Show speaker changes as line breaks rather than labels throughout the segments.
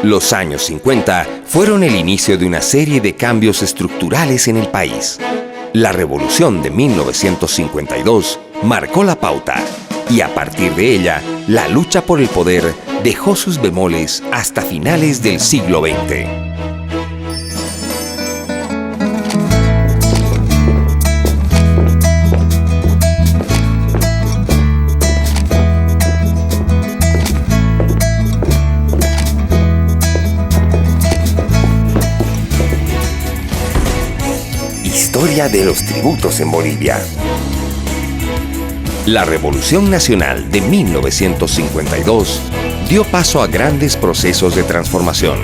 Los años 50 fueron el inicio de una serie de cambios estructurales en el país. La Revolución de 1952 marcó la pauta y a partir de ella, la lucha por el poder dejó sus bemoles hasta finales del siglo XX. Historia de los tributos en Bolivia. La Revolución Nacional de 1952 dio paso a grandes procesos de transformación,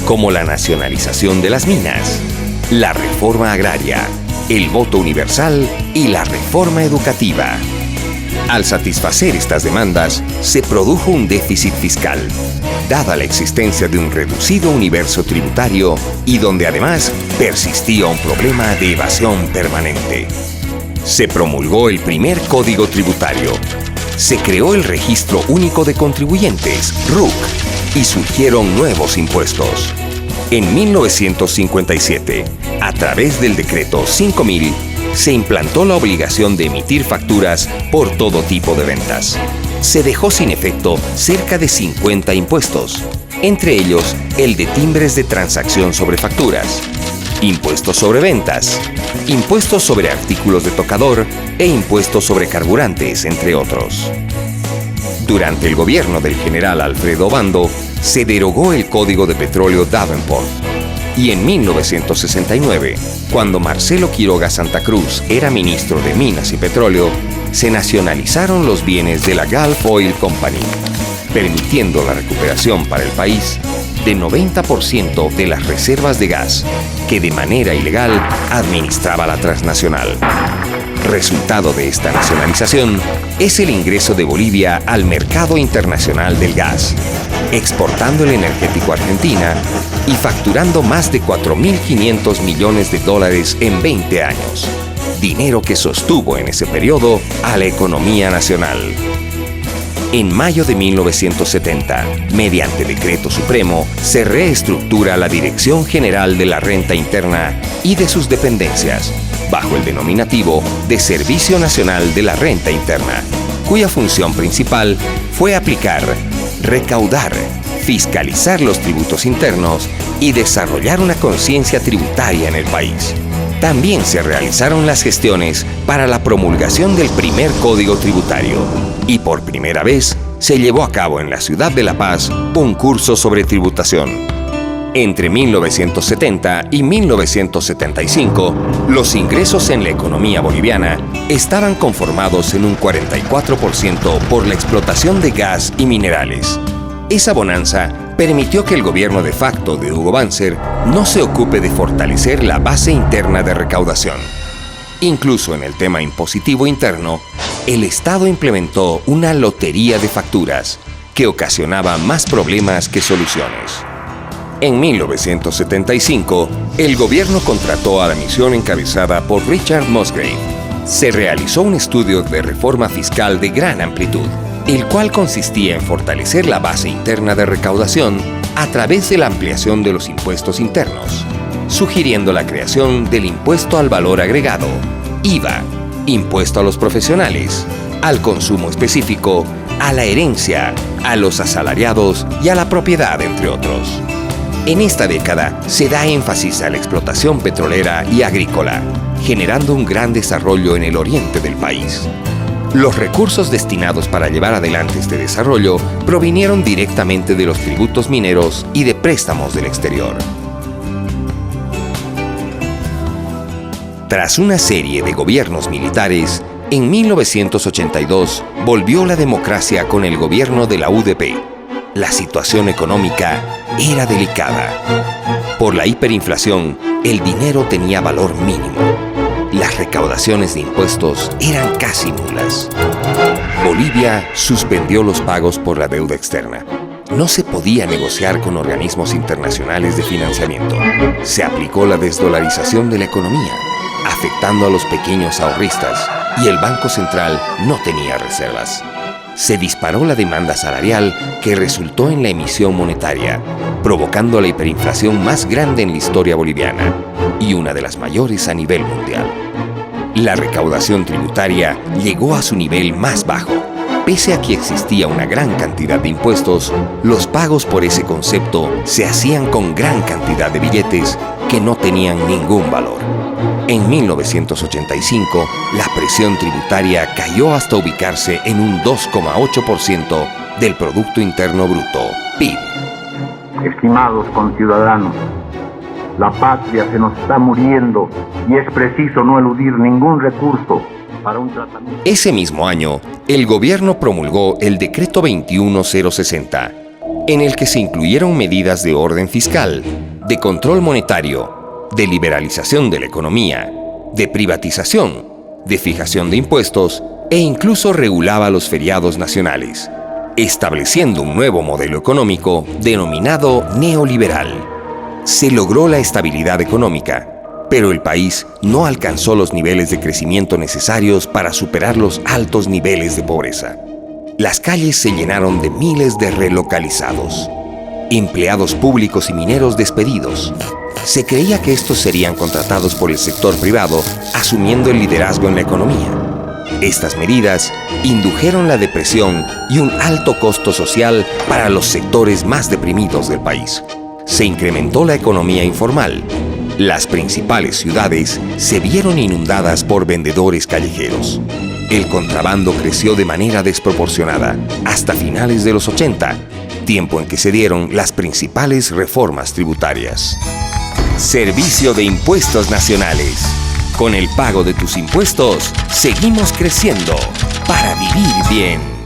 como la nacionalización de las minas, la reforma agraria, el voto universal y la reforma educativa. Al satisfacer estas demandas, se produjo un déficit fiscal, dada la existencia de un reducido universo tributario y donde además persistía un problema de evasión permanente. Se promulgó el primer Código Tributario, se creó el Registro Único de Contribuyentes, RUC, y surgieron nuevos impuestos. En 1957, a través del Decreto 5000, se implantó la obligación de emitir facturas por todo tipo de ventas. Se dejó sin efecto cerca de 50 impuestos, entre ellos el de timbres de transacción sobre facturas, impuestos sobre ventas, impuestos sobre artículos de tocador e impuestos sobre carburantes, entre otros. Durante el gobierno del general Alfredo Obando, se derogó el Código de Petróleo Davenport. Y en 1969, cuando Marcelo Quiroga Santa Cruz era ministro de Minas y Petróleo, se nacionalizaron los bienes de la Gulf Oil Company, permitiendo la recuperación para el país de 90% de las reservas de gas que de manera ilegal administraba la transnacional. Resultado de esta nacionalización es el ingreso de Bolivia al mercado internacional del gas, exportando el energético a Argentina y facturando más de 4.500 millones de dólares en 20 años, dinero que sostuvo en ese periodo a la economía nacional. En mayo de 1970, mediante decreto supremo, se reestructura la Dirección General de la Renta Interna y de sus dependencias, bajo el denominativo de Servicio Nacional de la Renta Interna, cuya función principal fue aplicar, recaudar, fiscalizar los tributos internos y desarrollar una conciencia tributaria en el país. También se realizaron las gestiones para la promulgación del primer Código Tributario y por primera vez se llevó a cabo en la ciudad de La Paz un curso sobre tributación. Entre 1970 y 1975, los ingresos en la economía boliviana estaban conformados en un 44% por la explotación de gas y minerales. Esa bonanza permitió que el gobierno de facto de Hugo Banzer no se ocupe de fortalecer la base interna de recaudación. Incluso en el tema impositivo interno, el Estado implementó una lotería de facturas que ocasionaba más problemas que soluciones. En 1975, el gobierno contrató a la misión encabezada por Richard Musgrave. Se realizó un estudio de reforma fiscal de gran amplitud, el cual consistía en fortalecer la base interna de recaudación a través de la ampliación de los impuestos internos, sugiriendo la creación del impuesto al valor agregado, IVA, impuesto a los profesionales, al consumo específico, a la herencia, a los asalariados y a la propiedad, entre otros. En esta década se da énfasis a la explotación petrolera y agrícola, generando un gran desarrollo en el oriente del país. Los recursos destinados para llevar adelante este desarrollo provinieron directamente de los tributos mineros y de préstamos del exterior. Tras una serie de gobiernos militares, en 1982 volvió la democracia con el gobierno de la UDP. La situación económica era delicada. Por la hiperinflación, el dinero tenía valor mínimo. Las recaudaciones de impuestos eran casi nulas. Bolivia suspendió los pagos por la deuda externa. No se podía negociar con organismos internacionales de financiamiento. Se aplicó la desdolarización de la economía, afectando a los pequeños ahorristas, y el Banco Central no tenía reservas. se disparó la demanda salarial que resultó en la emisión monetaria, provocando la hiperinflación más grande en la historia boliviana y una de las mayores a nivel mundial. La recaudación tributaria llegó a su nivel más bajo. Pese a que existía una gran cantidad de impuestos, los pagos por ese concepto se hacían con gran cantidad de billetes que no tenían ningún valor. En 1985, la presión tributaria cayó hasta ubicarse en un 2,8% del Producto Interno Bruto, PIB.
Estimados conciudadanos, la patria se nos está muriendo y es preciso no eludir ningún recurso para un tratamiento.
Ese mismo año, el gobierno promulgó el Decreto 21060, en el que se incluyeron medidas de orden fiscal, de control monetario, de liberalización de la economía, de privatización, de fijación de impuestos e incluso regulaba los feriados nacionales, estableciendo un nuevo modelo económico denominado neoliberal. Se logró la estabilidad económica, pero el país no alcanzó los niveles de crecimiento necesarios para superar los altos niveles de pobreza. Las calles se llenaron de miles de relocalizados, empleados públicos y mineros despedidos. Se creía que estos serían contratados por el sector privado, asumiendo el liderazgo en la economía. Estas medidas indujeron la depresión y un alto costo social para los sectores más deprimidos del país. Se incrementó la economía informal. Las principales ciudades se vieron inundadas por vendedores callejeros. El contrabando creció de manera desproporcionada hasta finales de los 80, tiempo en que se dieron las principales reformas tributarias. Servicio de Impuestos Nacionales. Con el pago de tus impuestos, seguimos creciendo para vivir bien.